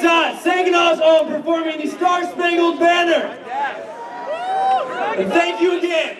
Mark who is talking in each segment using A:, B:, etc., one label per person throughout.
A: singing us all performing the Star-Spangled Banner. And thank you again.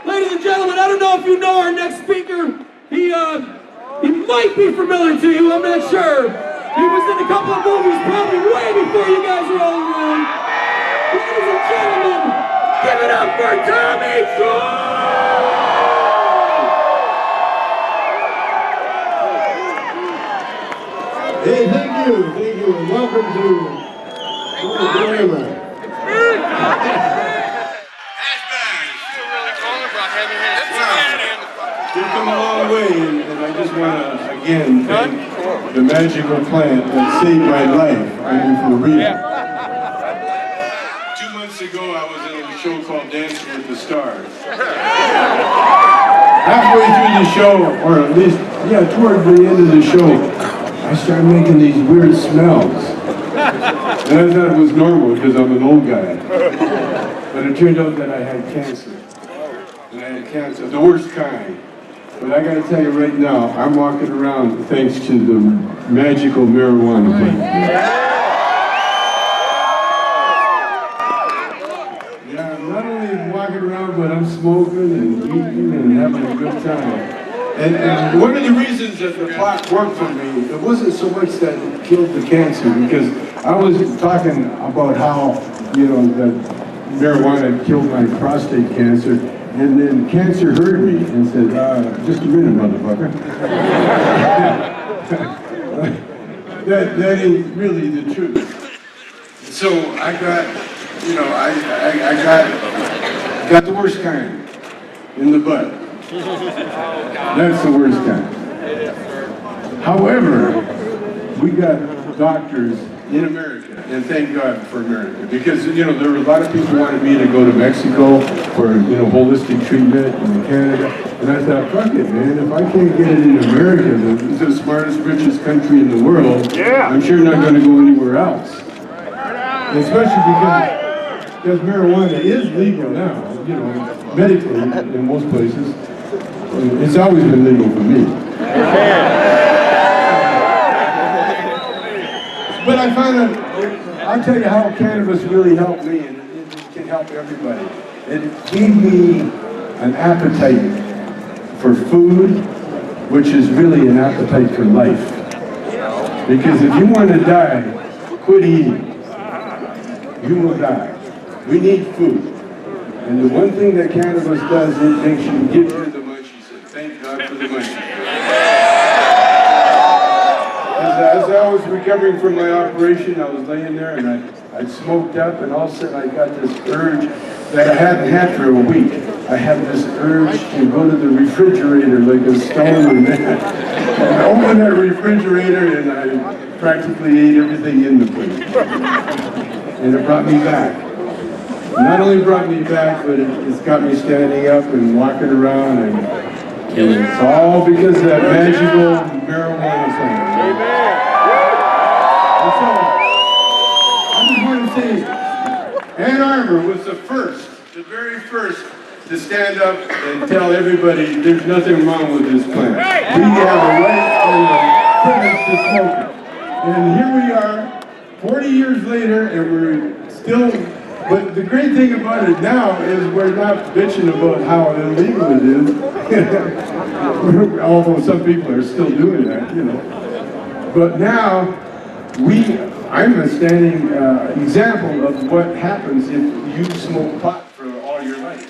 A: Ladies and gentlemen, I don't know if you know our next speaker. He might be familiar to you, I'm not sure. He was in a couple of movies probably way before you guys were all around. Ladies and gentlemen, give it up for Tommy Chong!
B: Hey, thank you, and welcome to NORML. You've come a long way, and I just want to, again, thank the magical plant that saved my life. I mean, for real. 2 months ago, I was in a show called Dancing with the Stars. Halfway through the show, or at least, toward the end of the show, I started making these weird smells. And I thought it was normal because I'm an old guy. But it turned out that I had cancer. And I had cancer, the worst kind. But I gotta tell you right now, I'm walking around thanks to the magical marijuana plant. Yeah, I'm not only walking around, but I'm smoking and eating and having a good time. And one of the reasons that the pot worked for me, it wasn't so much that it killed the cancer, because I was talking about how, that marijuana killed my prostate cancer, and then cancer heard me and said, just a minute, motherfucker. that ain't really the truth. So I got, I got the worst kind in the butt. That's the worst kind. However, we got doctors in America, and thank God for America, because there were a lot of people who wanted me to go to Mexico for holistic treatment, and Canada, and I thought, fuck it, man, if I can't get it in America, the smartest, richest country in the world, I'm sure not going to go anywhere else. Especially because marijuana is legal now, medically in most places. It's always been legal for me. But I find that, I'll tell you how cannabis really helped me, and it can help everybody. It gave me an appetite for food, which is really an appetite for life. Because if you want to die, quit eating. You will die. We need food. And the one thing that cannabis does, it makes you give you the munchies. And thank God for the munchies. As I was recovering from my operation, I was laying there and I'd smoked up, and all of a sudden I got this urge that I hadn't had for a week. I had this urge to go to the refrigerator like a stoner man. I opened that refrigerator and I practically ate everything in the place. And it brought me back. Not only brought me back, but it's got me standing up and walking around, and it's all because of that magical marijuana plant. Amen. And so, I just want to say, Ann Arbor was the very first to stand up and tell everybody there's nothing wrong with this plant. We have a right and a privilege to smoke it. And here we are, 40 years later, and we're still, but the great thing about it now is we're not bitching about how illegal it is. Although some people are still doing that, you know. But now, I'm a standing example of what happens if you smoke pot for all your life.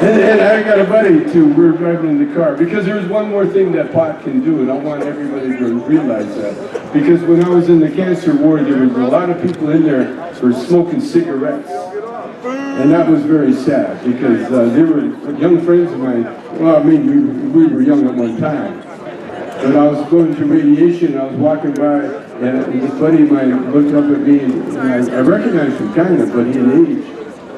B: And I got a buddy too, we were driving in the car, because there's one more thing that pot can do, and I want everybody to realize that. Because when I was in the cancer ward, there was a lot of people in there who were smoking cigarettes. And that was very sad, because they were young friends of mine. Well, I mean, we were young at one time. But I was going through radiation, I was walking by, and this buddy of mine looked up at me, and I recognized him kind of, but he had aged.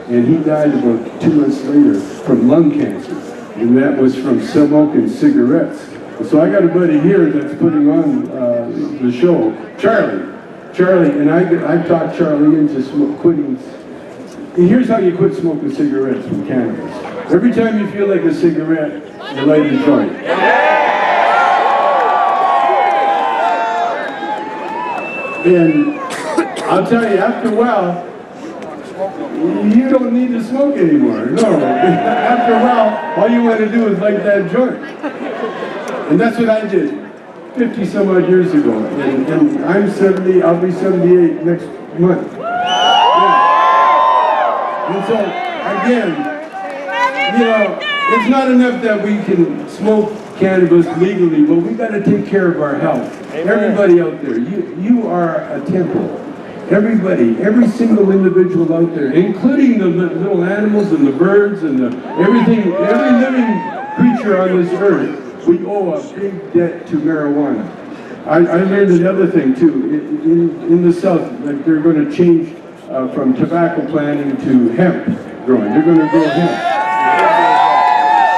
B: And he died about 2 months later from lung cancer. And that was from smoking cigarettes. And so I got a buddy here that's putting on the show, Charlie, and I talked Charlie into quitting. And here's how you quit smoking cigarettes with cannabis. Every time you feel like a cigarette, you light a joint. And I'll tell you, after a while, you don't need to smoke anymore. No. After a while, all you want to do is light that joint. And that's what I did 50 some odd years ago. And I'm 70, I'll be 78 next month. And so, again, you know, it's not enough that we can smoke cannabis legally, but we got to take care of our health. Amen. Everybody out there, you are a temple. Everybody, every single individual out there, including the little animals and the birds and everything, every living creature on this earth, we owe a big debt to marijuana. I learned another thing too. In the South, like they're going to change from tobacco planting to hemp growing. They're going to grow hemp.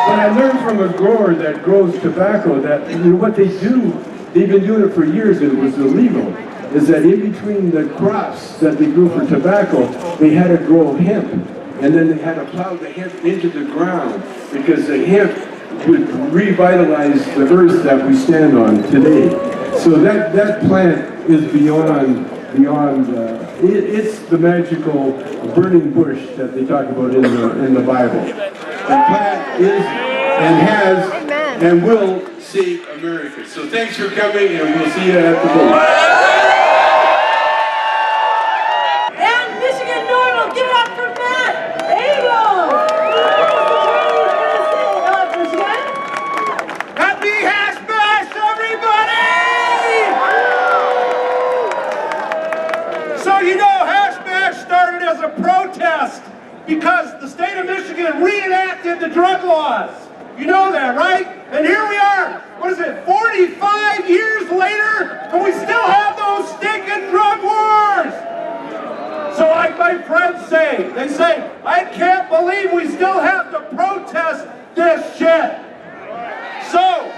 B: But I learned from a grower that grows tobacco that, you know, what they do, they've been doing it for years, and it was illegal, is that in between the crops that they grew for tobacco, they had to grow hemp. And then they had to plow the hemp into the ground, because the hemp would revitalize the earth that we stand on today. So that plant is beyond it's the magical burning bush that they talk about in the Bible. The plant is and has and will save America. So thanks for coming, and we'll see you at the boat.
C: And Michigan NORML, give it up for Matt Abel!
D: Happy Hash Bash, everybody! So you know, Hash Bash started as a protest because the state of Michigan reenacted the drug laws. You know that, right? And here we are, what is it, 45 years later, and we still have those stinking drug wars! So like my friends say, they say, I can't believe we still have to protest this shit. So,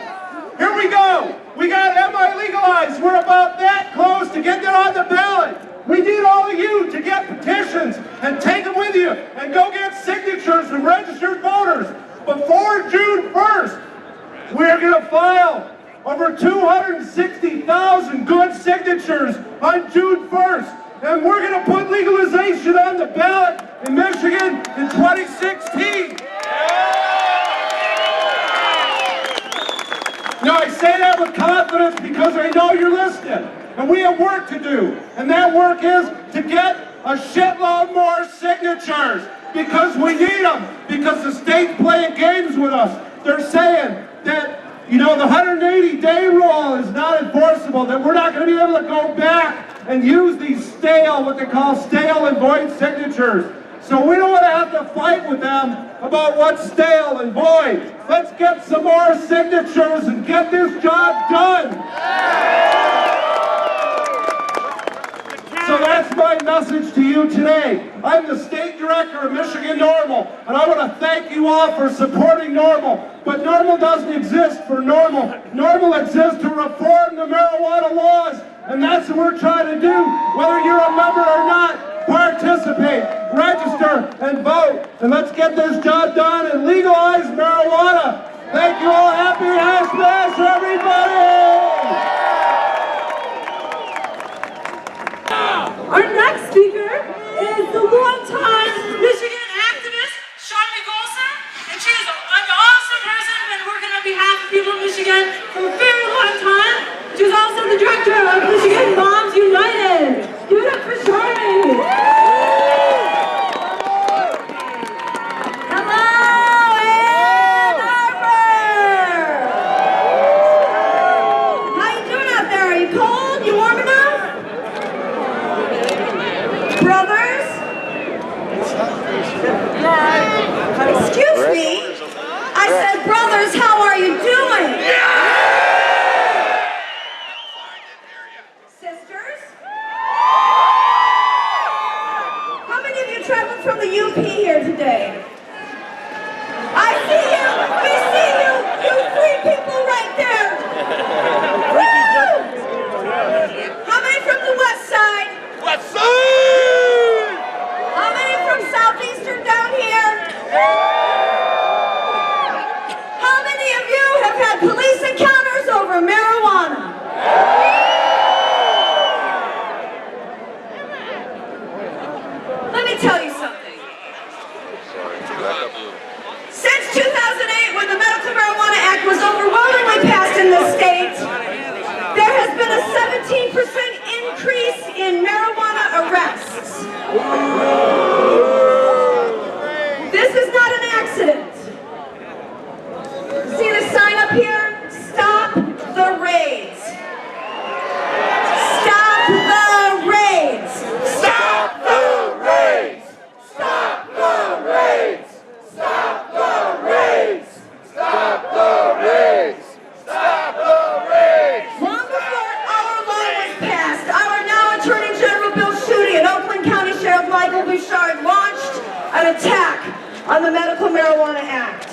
D: here we go. We got MI legalized. We're about that close to getting it on the ballot. We need all of you to get petitions and over 260,000 good signatures on June 1st. And we're going to put legalization on the ballot in Michigan in 2016. Now, I say that with confidence because I know you're listening. And we have work to do. And that work is to get a shitload more signatures. Because we need them. Because the state's playing games with us. They're saying that, you know, the 180-day rule is not enforceable, that we're not going to be able to go back and use these stale, what they call stale and void signatures. So we don't want to have to fight with them about what's stale and void. Let's get some more signatures and get this job done. So that's my message to you today. I'm the state director of Michigan NORML, and I want to thank you all for supporting NORML. But NORML doesn't exist for NORML. NORML exists to reform the marijuana laws, and that's what we're trying to do. Whether you're a member or not, participate, register, and vote. And let's get this job done and legalize marijuana. Thank you all. Happy Hash Mash, everybody!
C: Our next speaker is the longtime Michigan activist, Charmie Gholson, and she is an awesome person, been working on behalf of people in Michigan for a very long time. She was also the director of Michigan Moms United. Give it up for Charmie. Hello, Ann Arbor. How you doing out there? Are you cold? You warm enough? Brothers? Excuse me? I said, brothers, how are you doing? Sisters? How many of you traveled from the UP here today? I see you! We see you! You three people right there! Woo! How many from the west side?
E: West Side!
C: How many from Southeastern down here? How many of you have had police encounters over marijuana? Let me tell you something. Since 2008, when the Medical Marijuana Act was overwhelmingly passed in this state, there has been a 17% increase in marijuana arrests. This is not an accident. See the sign up here? Stop the raids. Stop the raids.
E: Stop the raids! Stop the raids! Stop the raids! Stop the raids! Stop the raids!
C: Long before our law was passed, our now Attorney General Bill Schuette and Oakland County Sheriff Michael Bouchard launched an attack on the Medical Marijuana Act.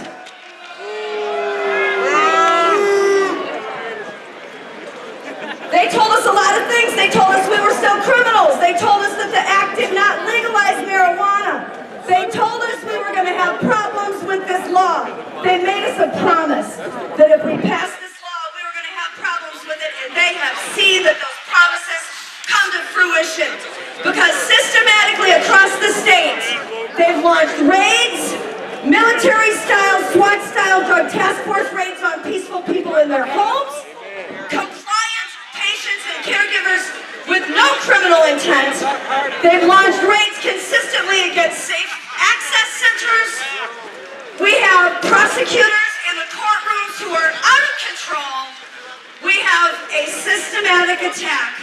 C: They told us a lot of things. They told us we were still criminals. They told us that the act did not legalize marijuana. They told us we were going to have problems with this law. They made us a promise that if we passed this law, we were going to have problems with it, and they have seen that those promises come to fruition. Because systematically across the state, they've launched raids, military-style, SWAT-style drug task force raids on peaceful people in their homes, compliant patients and caregivers with no criminal intent. They've launched raids consistently against safe access centers. We have prosecutors in the courtrooms who are out of control. We have a systematic attack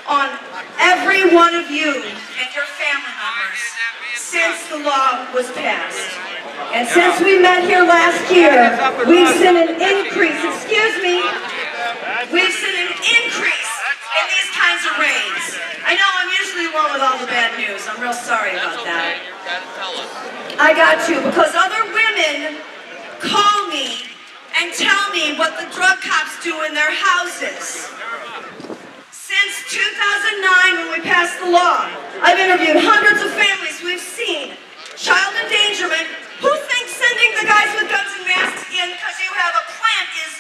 C: on every one of you and your family members since the law was passed. And since we met here last year, we've seen an increase, we've seen an increase in these kinds of raids. I know I'm usually the one with all the bad news. I'm real sorry about that. I got you, because other women call me and tell me what the drug cops do in their houses. Since 2009, when we passed the law, I've interviewed hundreds of families. We've seen child endangerment. Who thinks sending the guys with guns and masks in because you have a plant is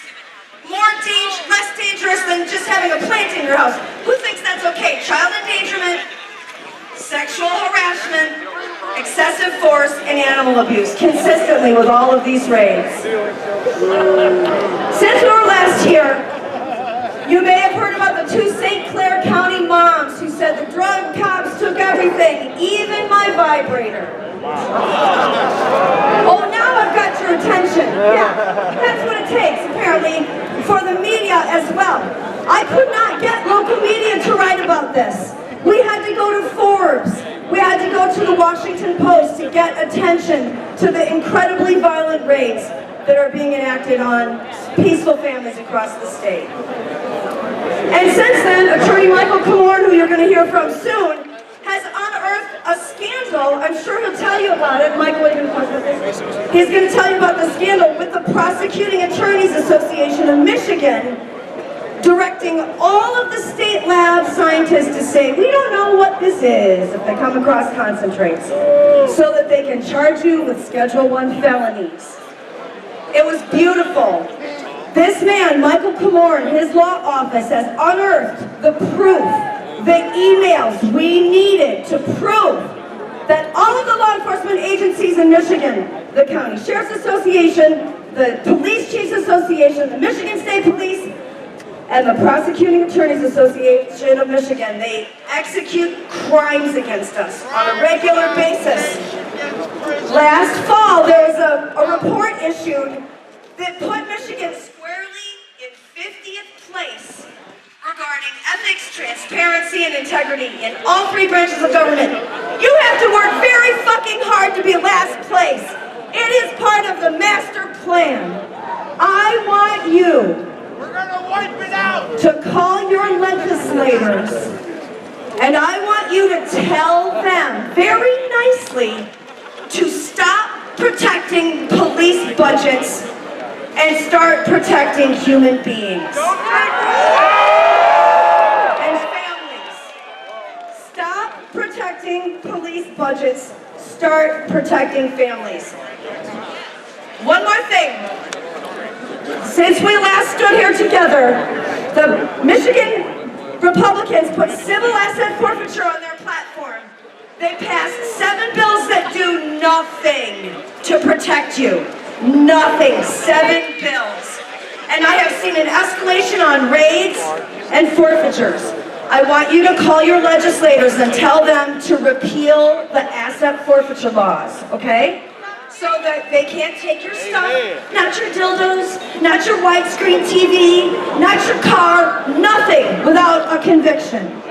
C: less dangerous than just having a plant in your house. Who thinks that's okay? Child endangerment, sexual harassment, excessive force, and animal abuse, consistently with all of these raids. Since we were last here, you may have heard about the 2 St. Clair County moms who said the drug cops took everything, even my vibrator. Oh, now I've got your attention. Yeah, that's what it takes, apparently, for the media as well. I could not get local media to write about this. We had to go to Forbes. We had to go to the Washington Post to get attention to the incredibly violent raids that are being enacted on peaceful families across the state. And since then, Attorney Michael Comorn, who you're going to hear from soon, has unearthed a scandal. I'm sure he'll tell you about it. Michael, what are you going to talk about this? He's going to tell you about the scandal with the Prosecuting Attorneys Association of Michigan, directing all of the state lab scientists to say, we don't know what this is if they come across concentrates, so that they can charge you with Schedule I felonies. It was beautiful. This man, Michael Comorn, his law office has unearthed the proof, the emails we needed to prove that all of the law enforcement agencies in Michigan, the County Sheriff's Association, the Police Chiefs Association, the Michigan State Police, and the Prosecuting Attorneys Association of Michigan, they execute crimes against us on a regular basis. Last fall, there was a report issued that put Michigan squarely in 50th place regarding ethics, transparency, and integrity in all 3 branches of government. You have to work very fucking hard to be last place. It is part of the master plan. I want you to call your legislators, and I want you to tell them very nicely to stop protecting police budgets and start protecting human beings. And families. Stop protecting police budgets, start protecting families. One more thing. Since we last stood here together, the Michigan Republicans put civil asset forfeiture on their platform. They passed 7 bills that do nothing to protect you. Nothing. 7 bills. And I have seen an escalation on raids and forfeitures. I want you to call your legislators and tell them to repeal the asset forfeiture laws, okay? So that they can't take your stuff, not your dildos, not your widescreen TV, not your car, nothing without a conviction.